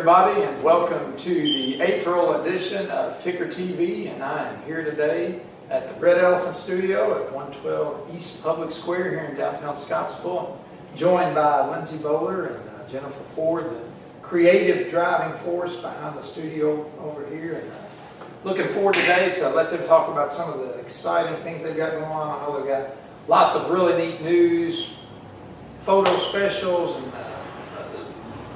everybody, and welcome to the April edition of Ticker TV. And I am here today at the Red Elephant Studio at 112 East Public Square here in downtown Scottsville, joined by Lindsay Bowler and Jennifer Ford, the creative driving force behind the studio over here. And looking forward today to let them talk about some of the exciting things they've got going on. I know they've got lots of really neat news, photo specials, and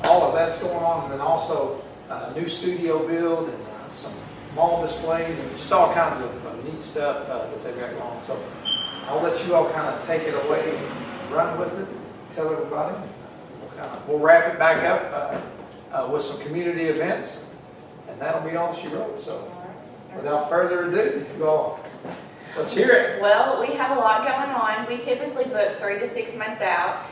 all of that's going on, and then also a new studio build and some mall displays and just all kinds of neat stuff that they've got going on. So I'll let you all kind of take it away and run with it, tell everybody. We'll wrap it back up with some community events, and that'll be all she wrote. So without further ado, you all, let's hear it. Well, we have a lot going on. We typically book 3 to 6 months out.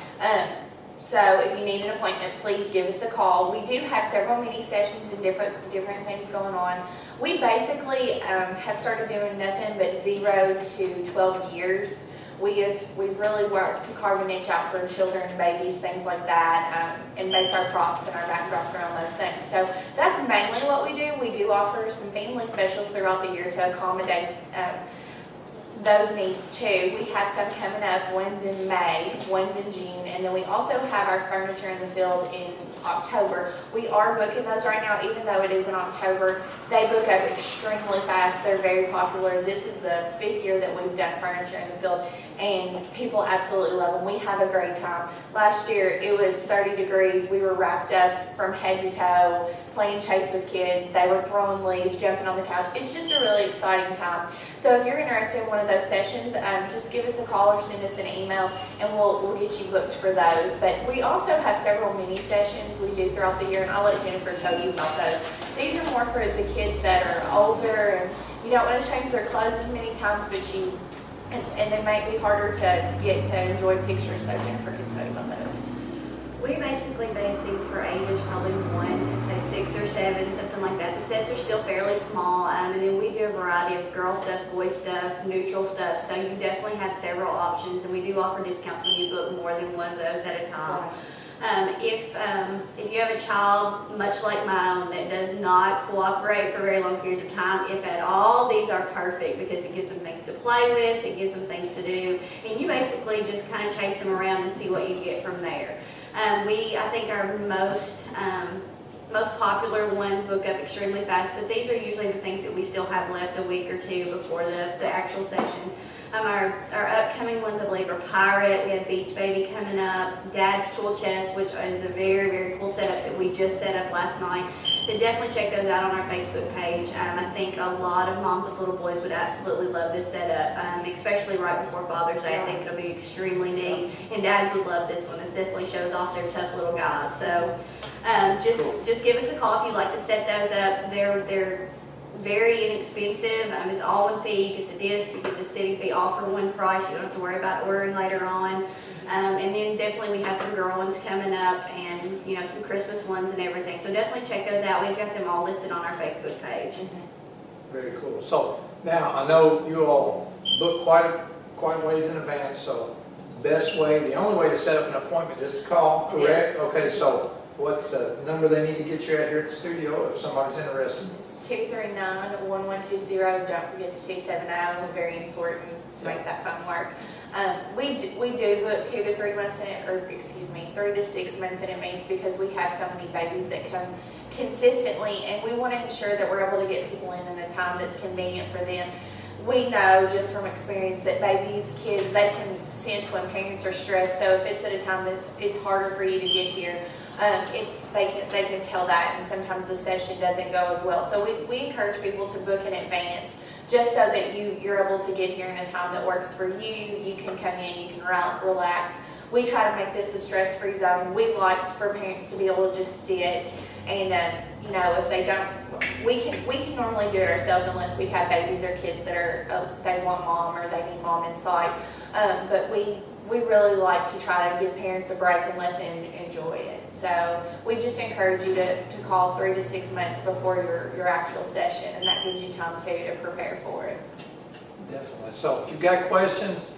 So if you need an appointment, please give us a call. We do have several mini sessions and different things going on. We basically have started doing nothing but 0 to 12 years. We've really worked to carve a niche out for children, babies, things like that, and base our props and our backdrops around those things. So that's mainly what we do. We do offer some family specials throughout the year to accommodate those needs too. We have some coming up. One's in May, one's in June, and then we also have our furniture in the field in October. We are booking those right now, even though it is in October. They book up extremely fast. They're very popular. This is the 5th year that we've done furniture in the field, and people absolutely love them. We have a great time. Last year it was 30 degrees. We were wrapped up from head to toe, playing chase with kids. They were throwing leaves, jumping on the couch. It's just a really exciting time. So if you're interested in one of those sessions, just give us a call or send us an email, and we'll get you booked for those. But we also have several mini sessions we do throughout the year, and I'll let Jennifer tell you about those. These are more for the kids that are older, and you don't want to change their clothes as many times, but and they might be harder to get to enjoy pictures, so Jennifer can tell you about those. We basically base these for ages probably 1 to say 6 or 7, something like that. The sets are still fairly small, and then we do a variety of girl stuff, boy stuff, neutral stuff, so you definitely have several options, and we do offer discounts when you book more than one of those at a time. If you have a child, much like my own, that does not cooperate for very long periods of time, if at all, these are perfect because it gives them things to play with, it gives them things to do, and you basically just kind of chase them around and see what you get from there. I think our most popular ones book up extremely fast, but these are usually the things that we still have left a week or two before the actual session. Our upcoming ones, I believe, are Pirate. We have Beach Baby coming up, Dad's Tool Chest, which is a very, very cool setup that we just set up last night. So definitely check those out on our Facebook page. I think a lot of moms with little boys would absolutely love this setup, especially right before Father's Day. I think it'll be extremely neat, and dads would love this one. This definitely shows off their tough little guys. So just give us a call if you'd like to set those up. They're very inexpensive. It's all one fee. You get the disc, you get the city fee, all for one price. You don't have to worry about ordering later on. And then definitely we have some girl ones coming up, and some Christmas ones and everything. So definitely check those out. We've got them all listed on our Facebook page. Very cool. So now I know you all book quite a ways in advance. So the only way to set up an appointment is to call. Correct? Yes. Okay. So what's the number they need to get you at here at the studio if somebody's interested? It's 239-1120. Don't forget the 270. Very important to make that phone work. We do book 2 to 3 months in it, 3 to 6 months in advance, because we have so many babies that come consistently, and we want to ensure that we're able to get people in a time that's convenient for them. We know just from experience that kids, they can sense when parents are stressed. So if it's at a time it's harder for you to get here, they can tell that, and sometimes the session doesn't go as well. So we encourage people to book in advance, just so that you're able to get here in a time that works for you. You can come in, you can relax. We try to make this a stress-free zone. We like for parents to be able to just sit, and if they don't, we can normally do it ourselves unless we have babies or kids that they want mom or they need mom inside. But we really like to try to give parents a break and let them enjoy it. So we just encourage you to call 3 to 6 months before your actual session, and that gives you time too to prepare for it. Definitely. So if you've got questions,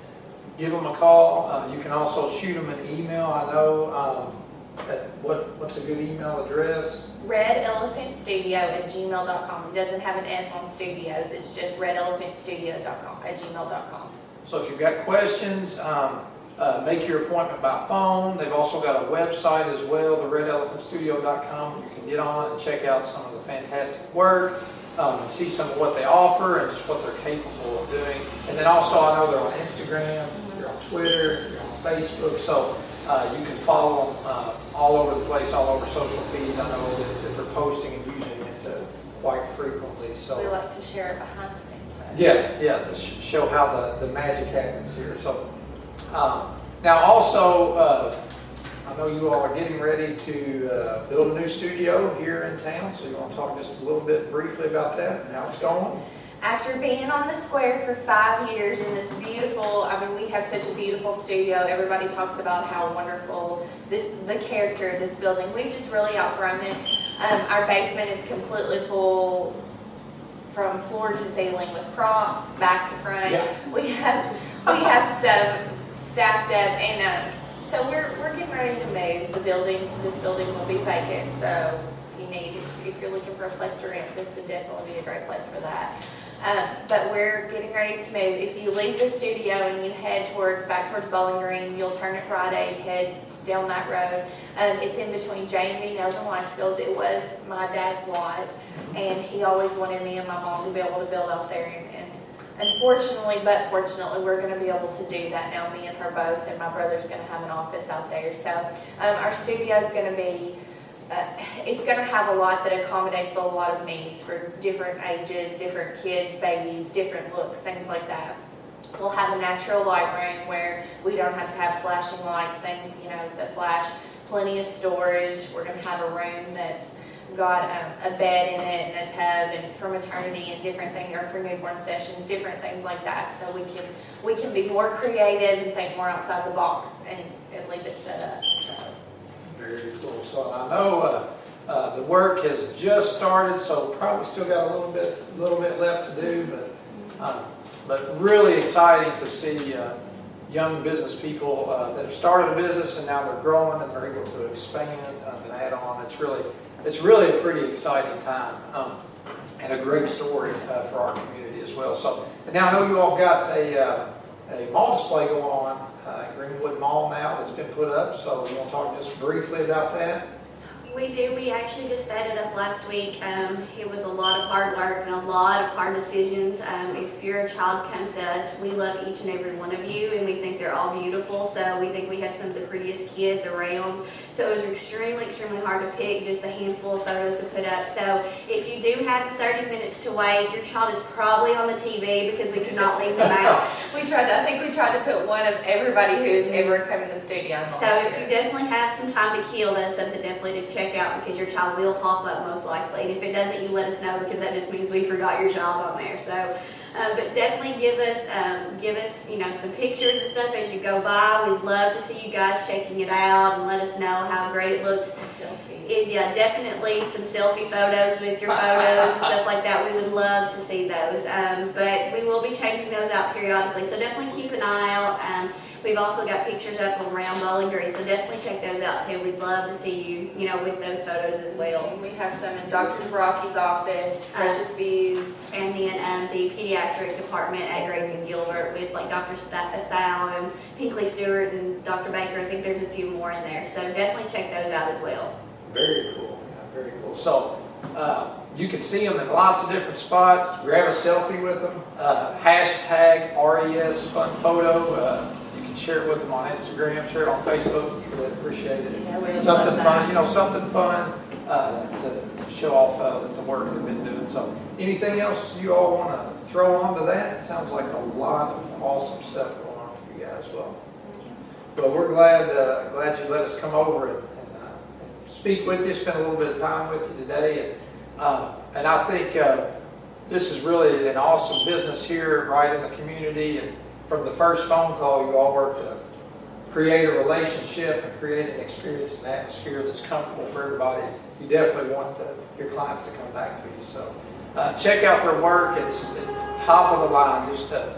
give them a call. You can also shoot them an email. I know What's a good email address? redelephantstudio@gmail.com. It doesn't have an S on studios. It's just redelephantstudio.com@gmail.com. So if you've got questions, make your appointment by phone. They've also got a website as well, the redelephantstudio.com. You can get on and check out some of the fantastic work and see some of what they offer and just what they're capable of doing. And then also, I know they're on Instagram, they're on Twitter, they're on Facebook, so you can follow them all over the place, all over social feeds. I know that they're posting and using it quite frequently. So we like to share it behind the scenes. yeah, to show how the magic happens here. So now also, I know you all are getting ready to build a new studio here in town. So you want to talk just a little bit briefly about that and how it's going? After being on the square for 5 years in this beautiful, we have such a beautiful studio. Everybody talks about how wonderful the character of this building. We've just really outgrown it. Our basement is completely full from floor to ceiling with props, back to front. Yeah. We have stuff stacked up, and so we're getting ready to move. This building will be vacant. So if you're looking for a place to rent, this would definitely be a great place for that. But we're getting ready to move. If you leave the studio and you head back towards Bowling Green, you'll turn at Rite Aid, head down that road. It's in between J&B Nails and Lifeskills. It was my dad's lot, and he always wanted me and my mom to be able to build out there. And unfortunately, but fortunately, we're going to be able to do that now. Me and her both, and my brother's going to have an office out there. So our studio is going to be. It's going to have a lot that accommodates a lot of needs for different ages, different kids, babies, different looks, things like that. We'll have a natural light room where we don't have to have flashing lights, things, that flash, plenty of storage. We're going to have a room that's got a bed in it and a tub, and for maternity and different things, or for newborn sessions, different things like that. So we can be more creative and think more outside the box and leave it set up. So. Very cool. So I know the work has just started, so probably still got a little bit left to do, but really exciting to see young business people that have started a business and now they're growing and they're able to expand and add on. It's really a pretty exciting time and a great story for our community as well. So and now I know you all got a mall display going on. Greenwood Mall now that's been put up, so you want to talk just briefly about that? We do. We actually just set it up last week. It was a lot of hard work and a lot of hard decisions. If your child comes to us, we love each and every one of you, and we think they're all beautiful. So we think we have some of the prettiest kids around. So it was extremely, extremely hard to pick just a handful of photos to put up. So if you do have the 30 minutes to wait, your child is probably on the TV because we could not leave them out. I think we tried to put one of everybody who's ever come in the studio. So if you definitely have some time to kill, that's something definitely to check out because your child will pop up most likely. And if it doesn't, you let us know because that just means we forgot your child on there. So, but definitely give us, some pictures and stuff as you go by. We'd love to see you guys checking it out and let us know how great it looks. Yeah, definitely some selfie photos with your photos and stuff like that. We would love to see those. But we will be changing those out periodically. So definitely keep an eye out. We've also got pictures up around Bowling Green, so definitely check those out too. We'd love to see you, with those photos as well. And we have some in Dr. Baracki's office, Precious Views. And then the pediatric department at Grace and Gilbert with like Dr. Sal and Pinkley Stewart and Dr. Baker. I think there's a few more in there, so definitely check those out as well. Very cool. Yeah, very cool. So you can see them in lots of different spots. Grab a selfie with them. Hashtag RES Fun Photo. Share it with them on Instagram, share it on Facebook. I'm sure they'd appreciate it. Yeah, something fun, something fun to show off the work they've been doing. So, anything else you all want to throw onto that? It sounds like a lot of awesome stuff going on for you guys. Well, but we're glad you let us come over and speak with you, spend a little bit of time with you today, and I think this is really an awesome business here, right in the community. And from the first phone call, you all worked to create a relationship and create an experience, an atmosphere that's comfortable for everybody. You definitely want your clients to come back to you. So check out their work. It's top of the line, just a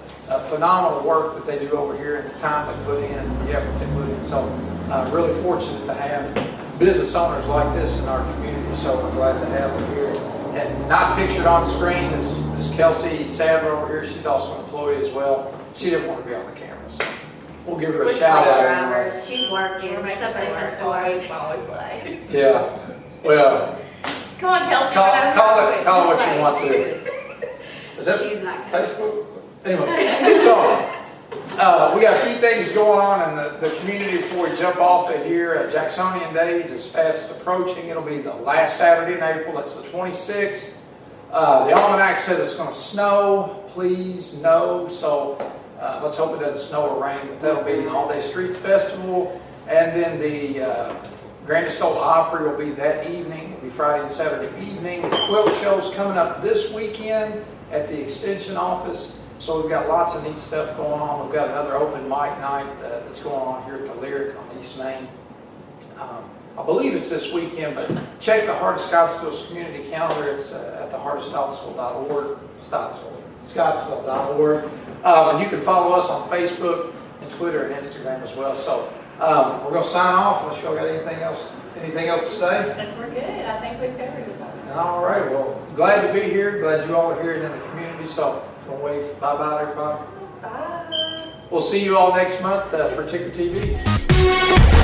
phenomenal work that they do over here and the time they put in and the effort they put in. So really fortunate to have business owners like this in our community, so we're glad to have them here. And not pictured on screen is Miss Kelsey Sadler over here. She's also an employee as well. She didn't want to be on the camera, so we'll give her a We're shout out. drivers. Anyway. She's working. We're making Somebody her has to work work. while we play. Yeah. Well, Come on, Kelsey. call run over it quick. what This you way. want to. Is that She's not coming. Facebook? Anyway, so we got a few things going on in the community before we jump off it here. Jacksonian Days is fast approaching. It'll be the last Saturday in April. That's the 26th. The almanac said it's going to snow. Please, no. So let's hope it doesn't snow or rain. But that'll be an all-day street festival. And then the Grandest Old Opry will be that evening. It'll be Friday and Saturday evening. The quilt show's coming up this weekend at the Extension office. So we've got lots of neat stuff going on. We've got another open mic night that's going on here at the Lyric on East Main. I believe it's this weekend, but check the Heart of Scottsville's community calendar. It's at theheartofscottsville.org, Scottsville.org. And you can follow us on Facebook and Twitter and Instagram as well. So we're going to sign off unless y'all got anything else to say. If we're good, I think we've covered it. All right, well, glad to be here. Glad you all are here in the community. So we'll wave bye-bye, everybody. Bye. We'll see you all next month for Ticker TV.